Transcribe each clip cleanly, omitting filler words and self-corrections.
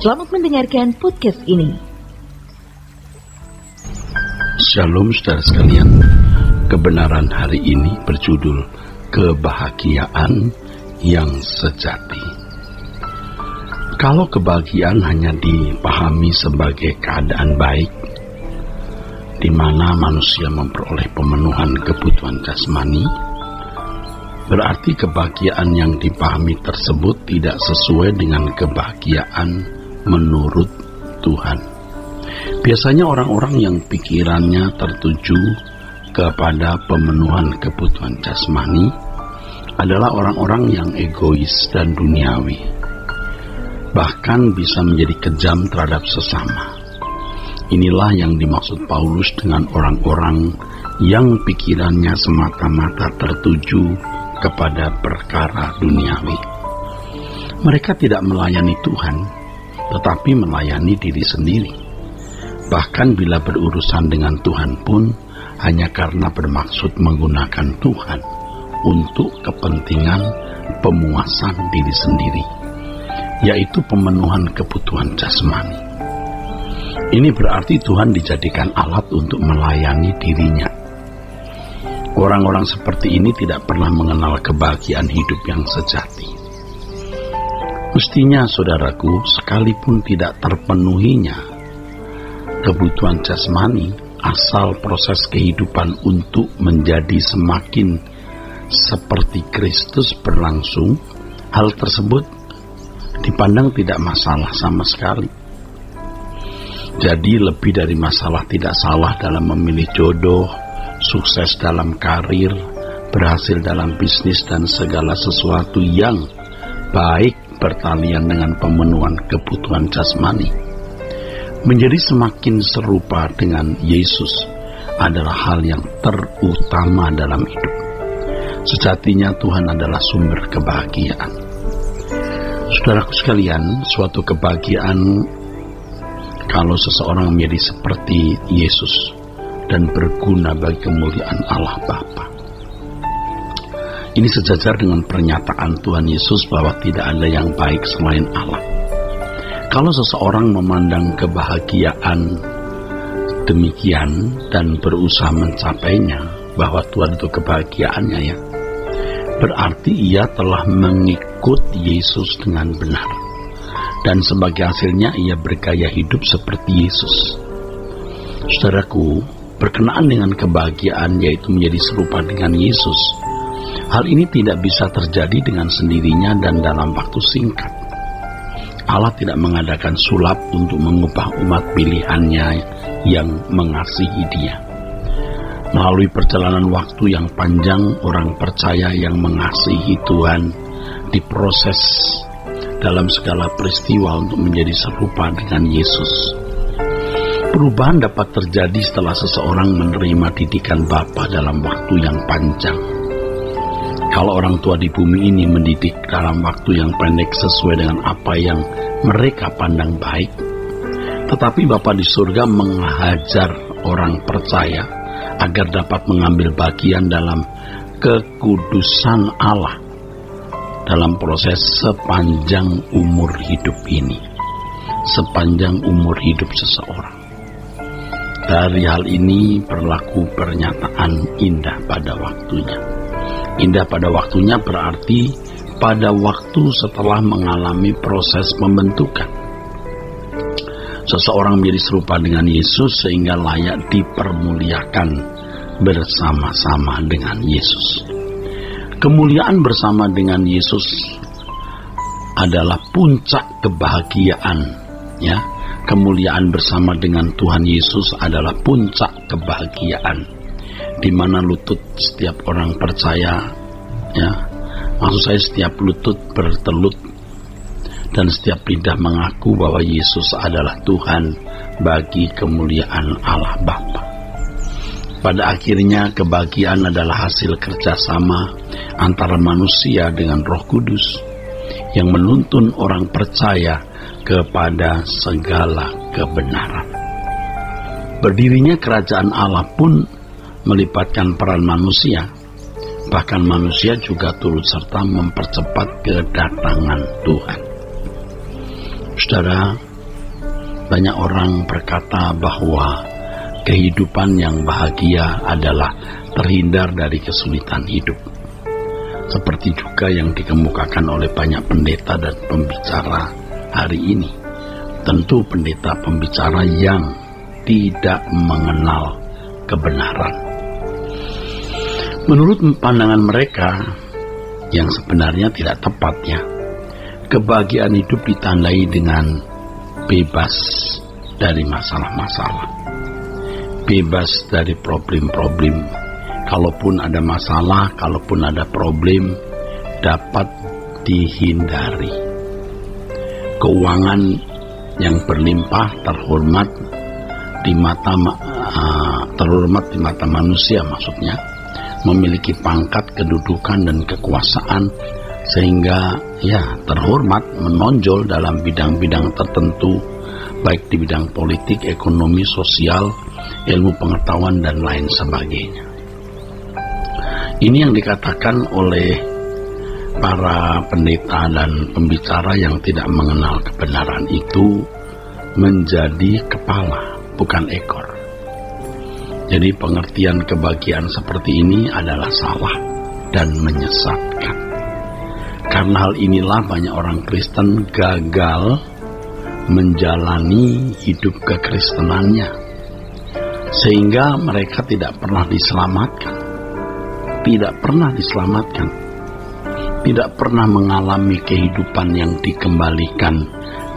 Selamat mendengarkan podcast ini. Shalom saudara sekalian. Kebenaran hari ini berjudul Kebahagiaan yang Sejati. Kalau kebahagiaan hanya dipahami sebagai keadaan baik, di mana manusia memperoleh pemenuhan kebutuhan jasmani, berarti kebahagiaan yang dipahami tersebut tidak sesuai dengan kebahagiaan menurut Tuhan. Biasanya orang-orang yang pikirannya tertuju kepada pemenuhan kebutuhan jasmani adalah orang-orang yang egois dan duniawi, bahkan bisa menjadi kejam terhadap sesama. Inilah yang dimaksud Paulus dengan orang-orang yang pikirannya semata-mata tertuju kepada perkara duniawi. Mereka tidak melayani Tuhan, tetapi melayani diri sendiri. Bahkan bila berurusan dengan Tuhan pun hanya karena bermaksud menggunakan Tuhan untuk kepentingan pemuasan diri sendiri, yaitu pemenuhan kebutuhan jasmani. Ini berarti Tuhan dijadikan alat untuk melayani dirinya. Orang-orang seperti ini tidak pernah mengenal kebahagiaan hidup yang sejati. Mestinya, saudaraku, sekalipun tidak terpenuhinya kebutuhan jasmani, asal proses kehidupan untuk menjadi semakin seperti Kristus berlangsung, hal tersebut dipandang tidak masalah sama sekali. Jadi lebih dari masalah tidak salah dalam memilih jodoh, sukses dalam karir, berhasil dalam bisnis, dan segala sesuatu yang baik bertalian dengan pemenuhan kebutuhan jasmani. Menjadi semakin serupa dengan Yesus adalah hal yang terutama dalam hidup. Sejatinya Tuhan adalah sumber kebahagiaan. Saudaraku sekalian, suatu kebahagiaan kalau seseorang menjadi seperti Yesus dan berguna bagi kemuliaan Allah Bapa. Ini sejajar dengan pernyataan Tuhan Yesus bahwa tidak ada yang baik selain Allah. Kalau seseorang memandang kebahagiaan demikian dan berusaha mencapainya, bahwa Tuhan itu kebahagiaannya ya, berarti ia telah mengikut Yesus dengan benar. Dan sebagai hasilnya ia bergaya hidup seperti Yesus. Saudaraku, berkenaan dengan kebahagiaan yaitu menjadi serupa dengan Yesus, hal ini tidak bisa terjadi dengan sendirinya dan dalam waktu singkat. Allah tidak mengadakan sulap untuk mengubah umat pilihannya yang mengasihi Dia. Melalui perjalanan waktu yang panjang, orang percaya yang mengasihi Tuhan diproses dalam segala peristiwa untuk menjadi serupa dengan Yesus. Perubahan dapat terjadi setelah seseorang menerima didikan Bapa dalam waktu yang panjang. Kalau orang tua di bumi ini mendidik dalam waktu yang pendek sesuai dengan apa yang mereka pandang baik, tetapi Bapa di surga menghajar orang percaya agar dapat mengambil bagian dalam kekudusan Allah dalam proses sepanjang umur hidup ini, sepanjang umur hidup seseorang. Dari hal ini berlaku pernyataan indah pada waktunya. Indah pada waktunya berarti pada waktu setelah mengalami proses pembentukan. Seseorang menjadi serupa dengan Yesus sehingga layak dipermuliakan bersama-sama dengan Yesus. Kemuliaan bersama dengan Yesus adalah puncak kebahagiaan, ya. Kemuliaan bersama dengan Tuhan Yesus adalah puncak kebahagiaan, di mana lutut setiap orang percaya, ya, maksud saya setiap lutut bertelut dan setiap lidah mengaku bahwa Yesus adalah Tuhan bagi kemuliaan Allah Bapa. Pada akhirnya kebahagiaan adalah hasil kerjasama antara manusia dengan Roh Kudus yang menuntun orang percaya kepada segala kebenaran. Berdirinya kerajaan Allah pun melibatkan peran manusia. Bahkan manusia juga turut serta mempercepat kedatangan Tuhan. Saudara, Banyak orang berkata bahwa kehidupan yang bahagia adalah terhindar dari kesulitan hidup. Seperti juga yang dikemukakan oleh banyak pendeta dan pembicara hari ini. Tentu pendeta pembicara yang tidak mengenal kebenaran. Menurut pandangan mereka, yang sebenarnya tidak tepat ya, kebahagiaan hidup ditandai dengan bebas dari masalah-masalah, bebas dari problem-problem. Kalaupun ada masalah, kalaupun ada problem, dapat dihindari. Keuangan yang berlimpah terhormat di mata manusia, maksudnya memiliki pangkat, kedudukan dan kekuasaan, sehingga ya terhormat, menonjol dalam bidang-bidang tertentu, baik di bidang politik, ekonomi, sosial, ilmu pengetahuan dan lain sebagainya. Ini yang dikatakan oleh para pendeta dan pembicara yang tidak mengenal kebenaran itu menjadi kepala, bukan ekor. Jadi pengertian kebahagiaan seperti ini adalah salah dan menyesatkan. Karena hal inilah banyak orang Kristen gagal menjalani hidup kekristenannya, sehingga mereka tidak pernah diselamatkan. Tidak pernah mengalami kehidupan yang dikembalikan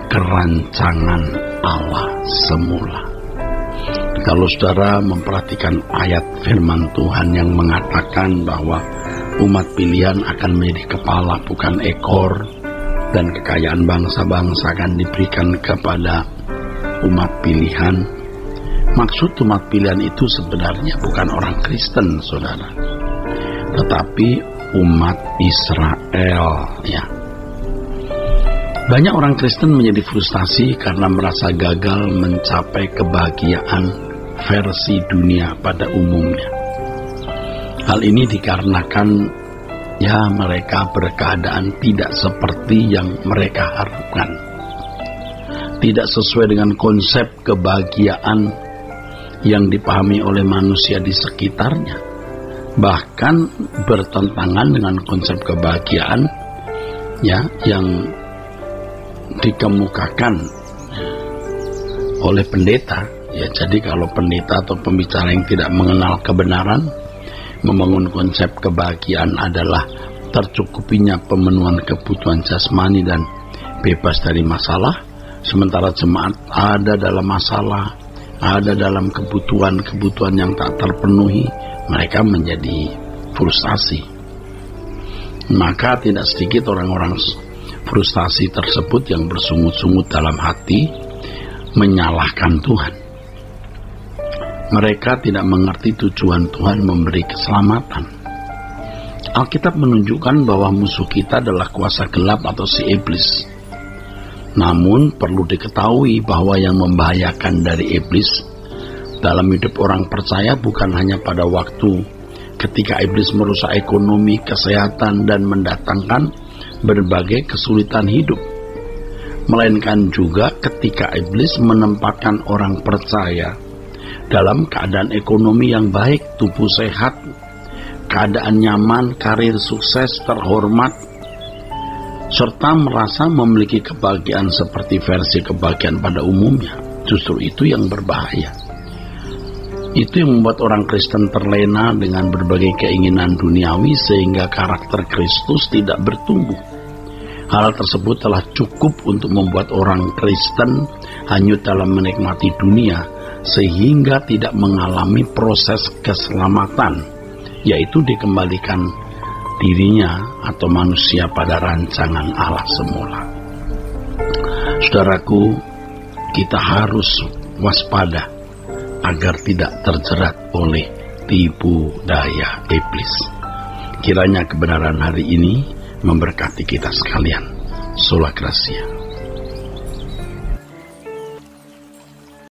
ke rancangan Allah semula. Kalau saudara memperhatikan ayat firman Tuhan yang mengatakan bahwa umat pilihan akan menjadi kepala bukan ekor, dan kekayaan bangsa-bangsa akan diberikan kepada umat pilihan. Maksud umat pilihan itu sebenarnya bukan orang Kristen, saudara, tetapi umat Israel ya. Banyak orang Kristen menjadi frustasi karena merasa gagal mencapai kebahagiaan versi dunia pada umumnya. Hal ini dikarenakan ya mereka berkeadaan tidak seperti yang mereka harapkan, tidak sesuai dengan konsep kebahagiaan yang dipahami oleh manusia di sekitarnya, bahkan bertentangan dengan konsep kebahagiaan ya yang dikemukakan oleh pendeta ya. Jadi kalau pendeta atau pembicara yang tidak mengenal kebenaran membangun konsep kebahagiaan adalah tercukupinya pemenuhan kebutuhan jasmani dan bebas dari masalah, sementara jemaat ada dalam masalah, ada dalam kebutuhan yang tak terpenuhi, mereka menjadi frustasi. Maka tidak sedikit orang-orang frustasi tersebut yang bersungut-sungut dalam hati menyalahkan Tuhan. Mereka tidak mengerti tujuan Tuhan memberi keselamatan. Alkitab menunjukkan bahwa musuh kita adalah kuasa gelap atau si iblis. Namun perlu diketahui bahwa yang membahayakan dari iblis dalam hidup orang percaya bukan hanya pada waktu ketika iblis merusak ekonomi, kesehatan dan mendatangkan berbagai kesulitan hidup, melainkan juga ketika iblis menempatkan orang percaya dalam keadaan ekonomi yang baik, tubuh sehat, keadaan nyaman, karir sukses, terhormat, serta merasa memiliki kebahagiaan seperti versi kebahagiaan pada umumnya. Justru itu yang berbahaya. Itu yang membuat orang Kristen terlena dengan berbagai keinginan duniawi sehingga karakter Kristus tidak bertumbuh. Hal tersebut telah cukup untuk membuat orang Kristen hanyut dalam menikmati dunia sehingga tidak mengalami proses keselamatan, yaitu dikembalikan dirinya atau manusia pada rancangan Allah semula. Saudaraku, kita harus waspada agar tidak terjerat oleh tipu daya iblis. Kiranya kebenaran hari ini memberkati kita sekalian. Sola Gracia.